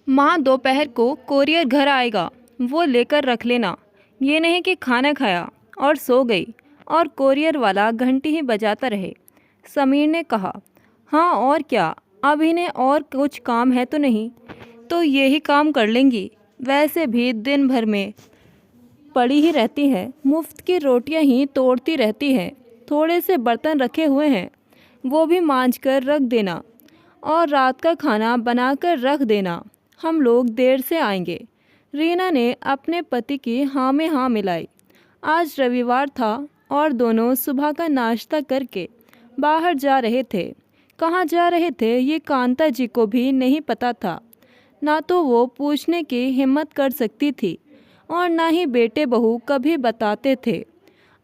माँ दोपहर को कोरियर घर आएगा, वो लेकर रख लेना। ये नहीं कि खाना खाया और सो गई और कोरियर वाला घंटी ही बजाता रहे। समीर ने कहा। हाँ और क्या, अब इन्हें और कुछ काम है तो नहीं, तो यही काम कर लेंगी। वैसे भी दिन भर में पड़ी ही रहती हैं, मुफ्त की रोटियां ही तोड़ती रहती हैं। थोड़े से बर्तन रखे हुए हैं, वो भी मांज कर रख देना और रात का खाना बनाकर रख देना। हम लोग देर से आएंगे। रीना ने अपने पति की हाँ में हाँ मिलाई। आज रविवार था और दोनों सुबह का नाश्ता करके बाहर जा रहे थे। कहाँ जा रहे थे ये कांता जी को भी नहीं पता था। ना तो वो पूछने की हिम्मत कर सकती थी और ना ही बेटे बहू कभी बताते थे।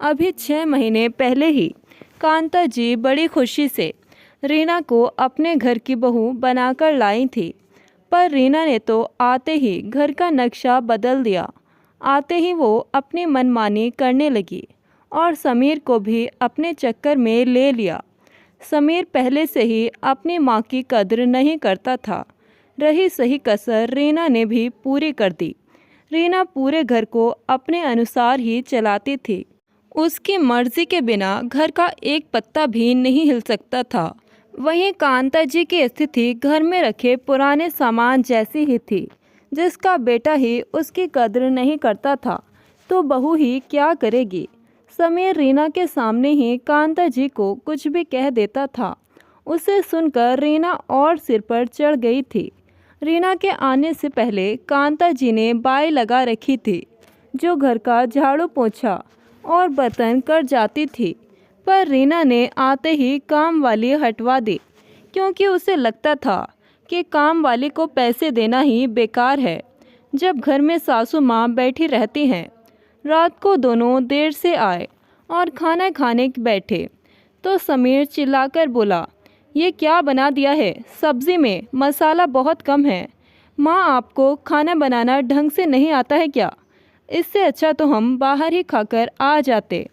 अभी 6 महीने पहले ही कांता जी बड़ी खुशी से रीना को अपने घर की बहू बनाकर लाई थी। पर रीना ने तो आते ही घर का नक्शा बदल दिया। आते ही वो अपनी मनमानी करने लगी और समीर को भी अपने चक्कर में ले लिया। समीर पहले से ही अपनी माँ की कद्र नहीं करता था। रही सही कसर रीना ने भी पूरी कर दी। रीना पूरे घर को अपने अनुसार ही चलाती थी। उसकी मर्जी के बिना घर का एक पत्ता भी नहीं हिल सकता था। वहीं कांता जी की स्थिति घर में रखे पुराने सामान जैसी ही थी। जिसका बेटा ही उसकी कद्र नहीं करता था तो बहू ही क्या करेगी। समीर रीना के सामने ही कांता जी को कुछ भी कह देता था। उसे सुनकर रीना और सिर पर चढ़ गई थी। रीना के आने से पहले कांता जी ने बाई लगा रखी थी, जो घर का झाड़ू पोछा और बर्तन कर जाती थी। पर रीना ने आते ही काम वाली हटवा दी, क्योंकि उसे लगता था कि काम वाली को पैसे देना ही बेकार है जब घर में सासू माँ बैठी रहती हैं। रात को दोनों देर से आए और खाना खाने बैठे तो समीर चिल्लाकर बोला, ये क्या बना दिया है? सब्जी में मसाला बहुत कम है। माँ, आपको खाना बनाना ढंग से नहीं आता है क्या? इससे अच्छा तो हम बाहर ही खाकर आ जाते।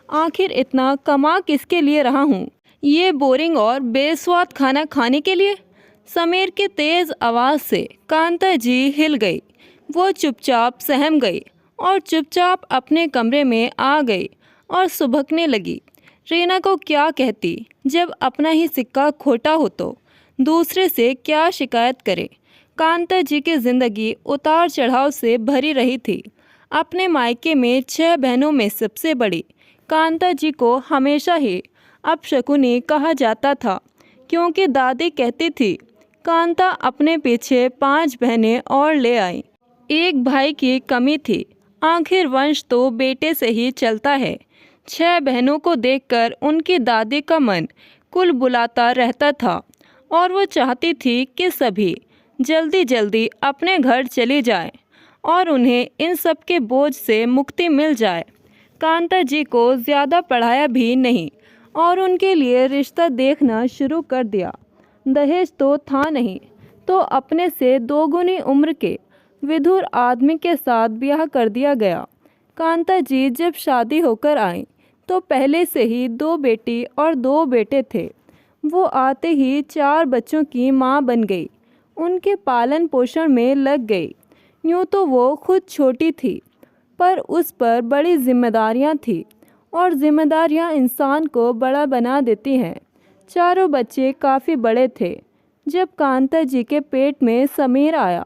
आखिर इतना कमा किसके लिए रहा हूँ? ये बोरिंग और बेस्वाद खाना खाने के लिए? समीर की तेज़ आवाज़ से कांता जी हिल गई। वो चुपचाप सहम गई और चुपचाप अपने कमरे में आ गई और सुबकने लगी। रीना को क्या कहती, जब अपना ही सिक्का खोटा हो तो दूसरे से क्या शिकायत करे। कांता जी की ज़िंदगी उतार चढ़ाव से भरी रही थी। अपने मायके में 6 बहनों में सबसे बड़ी कांता जी को हमेशा ही अपशकुनी कहा जाता था, क्योंकि दादी कहती थी कांता अपने पीछे 5 बहनें और ले आई। एक भाई की कमी थी। आखिर वंश तो बेटे से ही चलता है। 6 बहनों को देखकर उनकी दादी का मन कुल बुलाता रहता था और वो चाहती थी कि सभी जल्दी जल्दी अपने घर चली जाएं और उन्हें इन सब के बोझ से मुक्ति मिल जाए। कांता जी को ज़्यादा पढ़ाया भी नहीं और उनके लिए रिश्ता देखना शुरू कर दिया। दहेज तो था नहीं, तो अपने से 2 गुनी उम्र के विधुर आदमी के साथ ब्याह कर दिया गया। कांता जी जब शादी होकर आई तो पहले से ही 2 बेटी और 2 बेटे थे। वो आते ही 4 बच्चों की माँ बन गई, उनके पालन पोषण में लग गई। यूँ तो वो खुद छोटी थी, पर उस पर बड़ी जिम्मेदारियां थीं और जिम्मेदारियां इंसान को बड़ा बना देती हैं। चारों बच्चे काफ़ी बड़े थे। जब कांता जी के पेट में समीर आया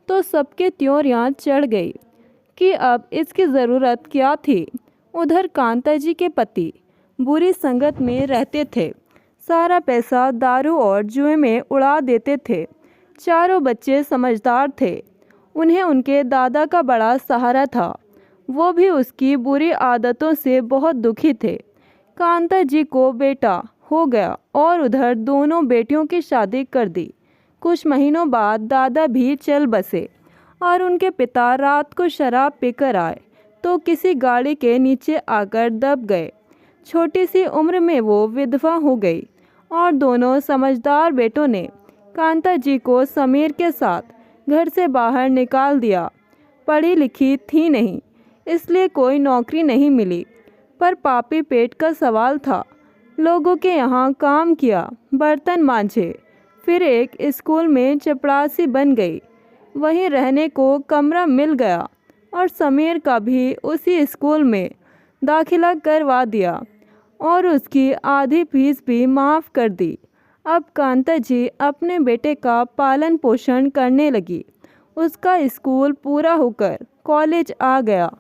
तो सबके त्योरियां चढ़ गई कि अब इसकी ज़रूरत क्या थी। उधर कांता जी के पति बुरी संगत में रहते थे। सारा पैसा दारू और जुए में उड़ा देते थे। चारों बच्चे समझदार थे। उन्हें उनके दादा का बड़ा सहारा था। वो भी उसकी बुरी आदतों से बहुत दुखी थे। कांता जी को बेटा हो गया और उधर दोनों बेटियों की शादी कर दी। कुछ महीनों बाद दादा भी चल बसे और उनके पिता रात को शराब पीकर आए तो किसी गाड़ी के नीचे आकर दब गए। छोटी सी उम्र में वो विधवा हो गई और दोनों समझदार बेटों ने कांता जी को समीर के साथ घर से बाहर निकाल दिया। पढ़ी लिखी थी नहीं, इसलिए कोई नौकरी नहीं मिली, पर पापी पेट का सवाल था। लोगों के यहाँ काम किया, बर्तन मांजे, फिर एक स्कूल में चपरासी बन गई। वहीं रहने को कमरा मिल गया और समीर का भी उसी स्कूल में दाखिला करवा दिया और उसकी आधी फीस भी माफ़ कर दी। अब कांता जी अपने बेटे का पालन पोषण करने लगी। उसका स्कूल पूरा होकर कॉलेज आ गया।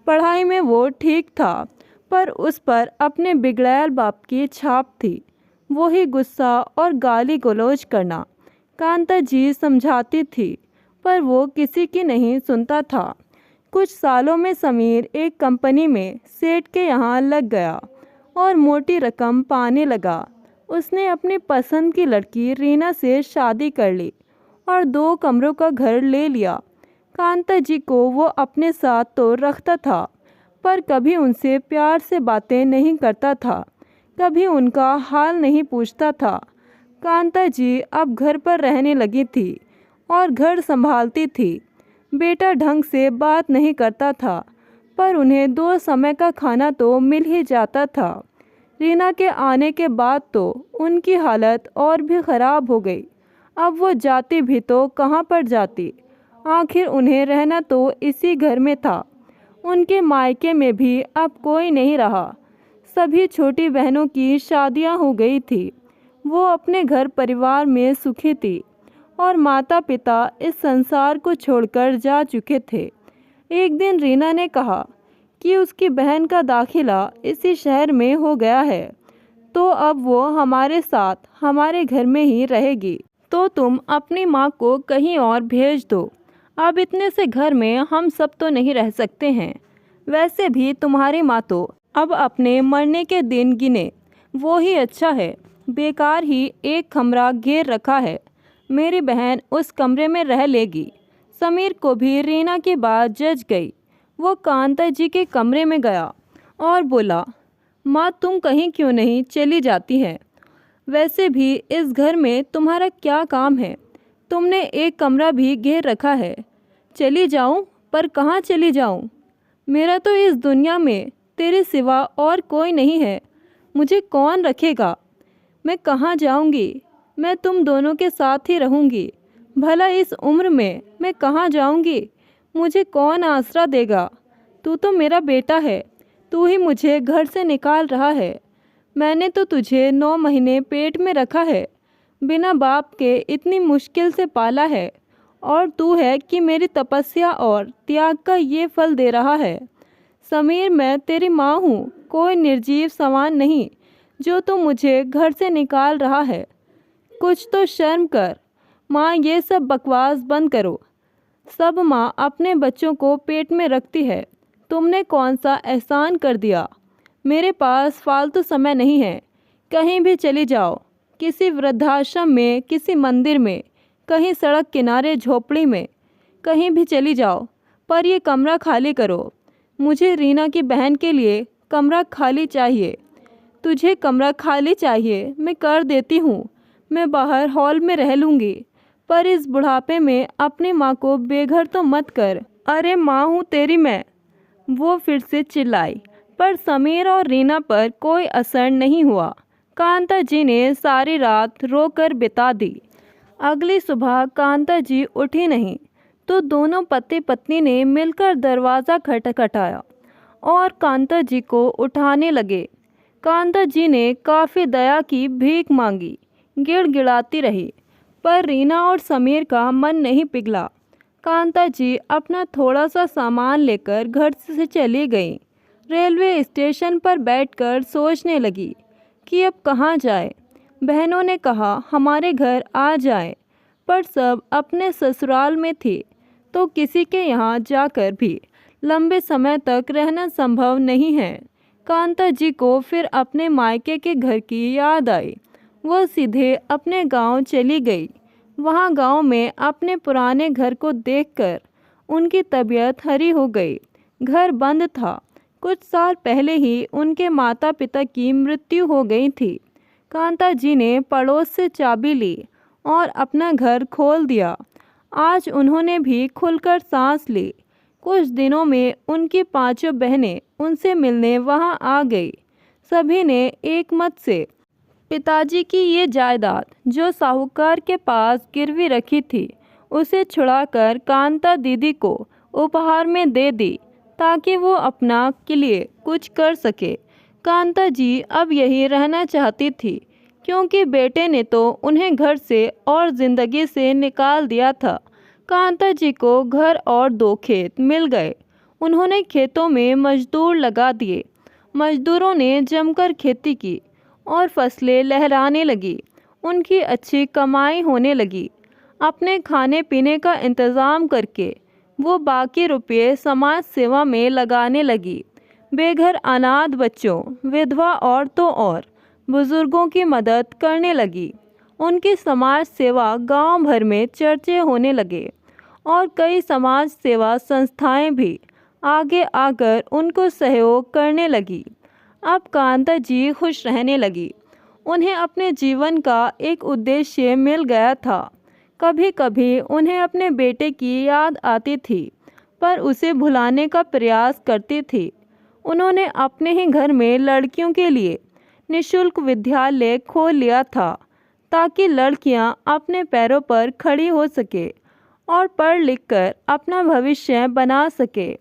पढ़ाई में वो ठीक था, पर उस पर अपने बिगड़ैल बाप की छाप थी। वही गुस्सा और गाली गलौज करना। कांता जी समझाती थी, पर वो किसी की नहीं सुनता था। कुछ सालों में समीर एक कंपनी में सेठ के यहाँ लग गया और मोटी रकम पाने लगा। उसने अपनी पसंद की लड़की रीना से शादी कर ली और 2 कमरों का घर ले लिया। कांता जी को वो अपने साथ तो रखता था, पर कभी उनसे प्यार से बातें नहीं करता था, कभी उनका हाल नहीं पूछता था। कांता जी अब घर पर रहने लगी थी और घर संभालती थी। बेटा ढंग से बात नहीं करता था, पर उन्हें 2 समय का खाना तो मिल ही जाता था। रीना के आने के बाद तो उनकी हालत और भी ख़राब हो गई। अब वो जाती भी तो कहाँ पर जाती। आखिर उन्हें रहना तो इसी घर में था। उनके मायके में भी अब कोई नहीं रहा। सभी छोटी बहनों की शादियां हो गई थी। वो अपने घर परिवार में सुखी थी और माता पिता इस संसार को छोड़कर जा चुके थे। एक दिन रीना ने कहा कि उसकी बहन का दाखिला इसी शहर में हो गया है, तो अब वो हमारे साथ हमारे घर में ही रहेगी। तो तुम अपनी माँ को कहीं और भेज दो। अब इतने से घर में हम सब तो नहीं रह सकते हैं। वैसे भी तुम्हारी माँ तो अब अपने मरने के दिन गिने। वो ही अच्छा है। बेकार ही एक कमरा घेर रखा है। मेरी बहन उस कमरे में रह लेगी। समीर को भी रीना की बात जच गई। वो कांता जी के कमरे में गया और बोला, माँ तुम कहीं क्यों नहीं चली जाती हैं? वैसे भी इस घर में तुम्हारा क्या काम है? तुमने एक कमरा भी घेर रखा है। चली जाऊं? पर कहाँ चली जाऊं? मेरा तो इस दुनिया में तेरे सिवा और कोई नहीं है। मुझे कौन रखेगा? मैं कहाँ जाऊंगी? मैं तुम दोनों के साथ ही रहूंगी। भला इस उम्र में मैं कहाँ जाऊंगी? मुझे कौन आसरा देगा? तू तो मेरा बेटा है। तू ही मुझे घर से निकाल रहा है। मैंने तो तुझे 9 महीने पेट में रखा है, बिना बाप के इतनी मुश्किल से पाला है, और तू है कि मेरी तपस्या और त्याग का ये फल दे रहा है। समीर, मैं तेरी माँ हूँ, कोई निर्जीव सामान नहीं जो तू मुझे घर से निकाल रहा है। कुछ तो शर्म कर। माँ, ये सब बकवास बंद करो। सब माँ अपने बच्चों को पेट में रखती है। तुमने कौन सा एहसान कर दिया? मेरे पास फालतू समय नहीं है। कहीं भी चली जाओ, किसी वृद्धाश्रम में, किसी मंदिर में, कहीं सड़क किनारे झोपड़ी में, कहीं भी चली जाओ, पर यह कमरा खाली करो। मुझे रीना की बहन के लिए कमरा खाली चाहिए। तुझे कमरा खाली चाहिए, मैं कर देती हूँ। मैं बाहर हॉल में रह लूँगी, पर इस बुढ़ापे में अपनी माँ को बेघर तो मत कर। अरे माँ हूँ तेरी मैं। वो फिर से चिल्लाई, पर समीर और रीना पर कोई असर नहीं हुआ। कांता जी ने सारी रात रोकर बिता दी। अगली सुबह कांता जी उठी नहीं, तो दोनों पति पत्नी ने मिलकर दरवाज़ा खटखटाया और कांता जी को उठाने लगे। कांता जी ने काफ़ी दया की भीख मांगी, गिड़गिड़ाती रही, पर रीना और समीर का मन नहीं पिघला। कांता जी अपना थोड़ा सा सामान लेकर घर से चली गई। रेलवे स्टेशन पर बैठकर सोचने लगी कि अब कहाँ जाए। बहनों ने कहा हमारे घर आ जाए, पर सब अपने ससुराल में थी, तो किसी के यहाँ जाकर भी लंबे समय तक रहना संभव नहीं है। कांता जी को फिर अपने मायके के घर की याद आई। वो सीधे अपने गांव चली गई। वहाँ गांव में अपने पुराने घर को देखकर उनकी तबीयत हरी हो गई। घर बंद था। कुछ साल पहले ही उनके माता पिता की मृत्यु हो गई थी। कांता जी ने पड़ोस से चाबी ली और अपना घर खोल दिया। आज उन्होंने भी खुलकर सांस ली। कुछ दिनों में उनकी 5 बहनें उनसे मिलने वहां आ गई। सभी ने एक मत से पिताजी की ये जायदाद जो साहूकार के पास गिरवी रखी थी, उसे छुड़ाकर कांता दीदी को उपहार में दे दी ताकि वो अपना के लिए कुछ कर सके। कांता जी अब यहीं रहना चाहती थी क्योंकि बेटे ने तो उन्हें घर से और ज़िंदगी से निकाल दिया था। कांता जी को घर और 2 खेत मिल गए। उन्होंने खेतों में मजदूर लगा दिए। मजदूरों ने जमकर खेती की और फसलें लहराने लगी। उनकी अच्छी कमाई होने लगी। अपने खाने पीने का इंतज़ाम करके वो बाकी रुपये समाज सेवा में लगाने लगी। बेघर अनाथ बच्चों, विधवा औरतों और बुज़ुर्गों की मदद करने लगी। उनकी समाज सेवा गांव भर में चर्चे होने लगे और कई समाज सेवा संस्थाएं भी आगे आकर उनको सहयोग करने लगी। अब कांता जी खुश रहने लगी। उन्हें अपने जीवन का एक उद्देश्य मिल गया था। कभी कभी उन्हें अपने बेटे की याद आती थी, पर उसे भुलाने का प्रयास करती थी। उन्होंने अपने ही घर में लड़कियों के लिए निःशुल्क विद्यालय खोल लिया था ताकि लड़कियां अपने पैरों पर खड़ी हो सके और पढ़ लिख कर अपना भविष्य बना सके।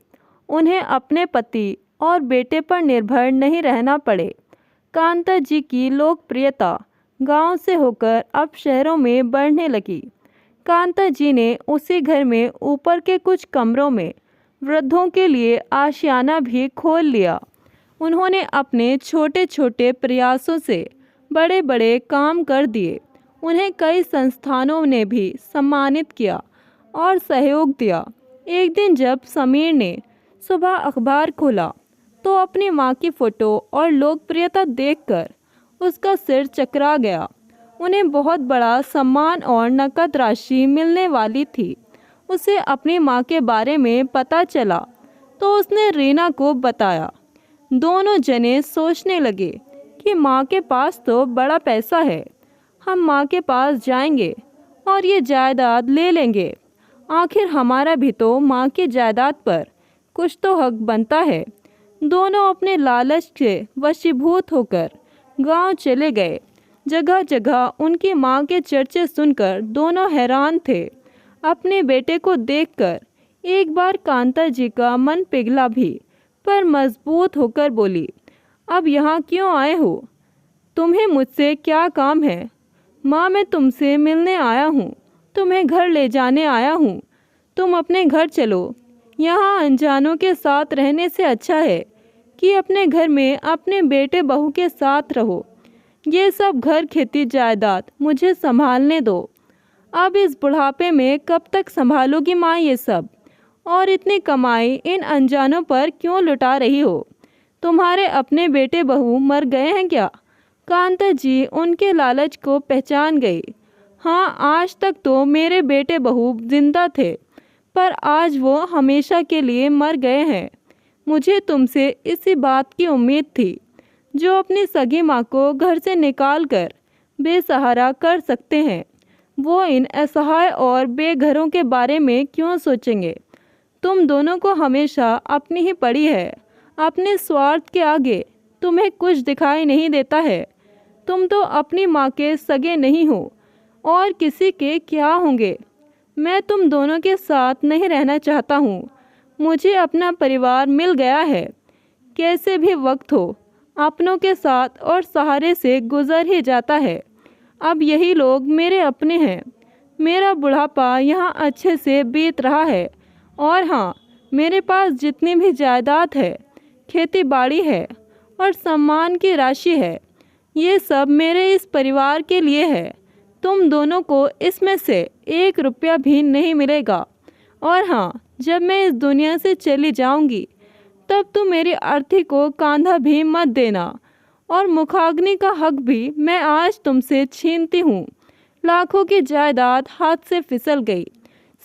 उन्हें अपने पति और बेटे पर निर्भर नहीं रहना पड़े। कांता जी की लोकप्रियता गांव से होकर अब शहरों में बढ़ने लगी। कांता जी ने उसी घर में ऊपर के कुछ कमरों में वृद्धों के लिए आशियाना भी खोल लिया। उन्होंने अपने छोटे छोटे प्रयासों से बड़े बड़े काम कर दिए। उन्हें कई संस्थानों ने भी सम्मानित किया और सहयोग दिया। एक दिन जब समीर ने सुबह अखबार खोला तो अपनी मां की फ़ोटो और लोकप्रियता देखकर उसका सिर चकरा गया। उन्हें बहुत बड़ा सम्मान और नकद राशि मिलने वाली थी। उसे अपनी मां के बारे में पता चला तो उसने रीना को बताया। दोनों जने सोचने लगे कि मां के पास तो बड़ा पैसा है, हम मां के पास जाएंगे और ये जायदाद ले लेंगे। आखिर हमारा भी तो मां की जायदाद पर कुछ तो हक बनता है। दोनों अपने लालच से वशीभूत होकर गांव चले गए। जगह जगह उनकी मां के चर्चे सुनकर दोनों हैरान थे। अपने बेटे को देखकर एक बार कांता जी का मन पिघला भी, पर मजबूत होकर बोली, अब यहाँ क्यों आए हो? तुम्हें मुझसे क्या काम है? माँ, मैं तुमसे मिलने आया हूँ, तुम्हें घर ले जाने आया हूँ। तुम अपने घर चलो। यहाँ अनजानों के साथ रहने से अच्छा है कि अपने घर में अपने बेटे बहू के साथ रहो। ये सब घर खेती जायदाद मुझे संभालने दो। अब इस बुढ़ापे में कब तक संभालोगी माँ ये सब? और इतनी कमाई इन अनजानों पर क्यों लुटा रही हो? तुम्हारे अपने बेटे बहू मर गए हैं क्या? कांता जी उनके लालच को पहचान गई। हाँ, आज तक तो मेरे बेटे बहू जिंदा थे, पर आज वो हमेशा के लिए मर गए हैं। मुझे तुमसे इसी बात की उम्मीद थी। जो अपनी सगी माँ को घर से निकाल कर बेसहारा कर सकते हैं, वो इन असहाय और बेघरों के बारे में क्यों सोचेंगे? तुम दोनों को हमेशा अपनी ही पड़ी है। अपने स्वार्थ के आगे तुम्हें कुछ दिखाई नहीं देता है। तुम तो अपनी माँ के सगे नहीं हो और किसी के क्या होंगे। मैं तुम दोनों के साथ नहीं रहना चाहता हूँ। मुझे अपना परिवार मिल गया है। कैसे भी वक्त हो, अपनों के साथ और सहारे से गुजर ही जाता है। अब यही लोग मेरे अपने हैं। मेरा बुढ़ापा यहाँ अच्छे से बीत रहा है। और हाँ, मेरे पास जितनी भी जायदाद है, खेती बाड़ी है और सम्मान की राशि है, ये सब मेरे इस परिवार के लिए है। तुम दोनों को इसमें से 1 रुपया भी नहीं मिलेगा। और हाँ, जब मैं इस दुनिया से चली जाऊंगी, तब तुम मेरी अर्थी को कांधा भी मत देना। और मुखाग्नि का हक भी मैं आज तुमसे छीनती हूँ। लाखों की जायदाद हाथ से फिसल गई।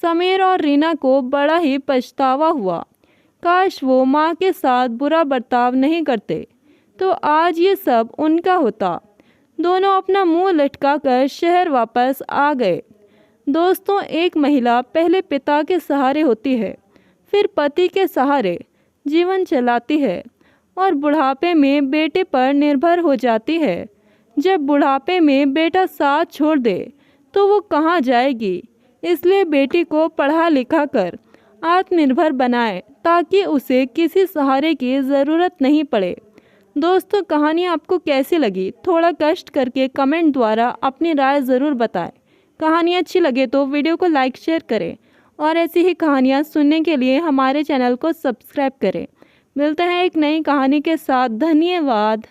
समीर और रीना को बड़ा ही पछतावा हुआ। काश वो माँ के साथ बुरा बर्ताव नहीं करते, तो आज ये सब उनका होता। दोनों अपना मुंह लटकाकर शहर वापस आ गए। दोस्तों, एक महिला पहले पिता के सहारे होती है, फिर पति के सहारे जीवन चलाती है और बुढ़ापे में बेटे पर निर्भर हो जाती है। जब बुढ़ापे में बेटा साथ छोड़ दे तो वो कहाँ जाएगी? इसलिए बेटी को पढ़ा लिखा कर आत्मनिर्भर बनाएं ताकि उसे किसी सहारे की ज़रूरत नहीं पड़े। दोस्तों, कहानी आपको कैसी लगी? थोड़ा कष्ट करके कमेंट द्वारा अपनी राय ज़रूर बताएं। कहानी अच्छी लगे तो वीडियो को लाइक शेयर करें और ऐसी ही कहानियाँ सुनने के लिए हमारे चैनल को सब्सक्राइब करें। मिलते हैं एक नई कहानी के साथ। धन्यवाद।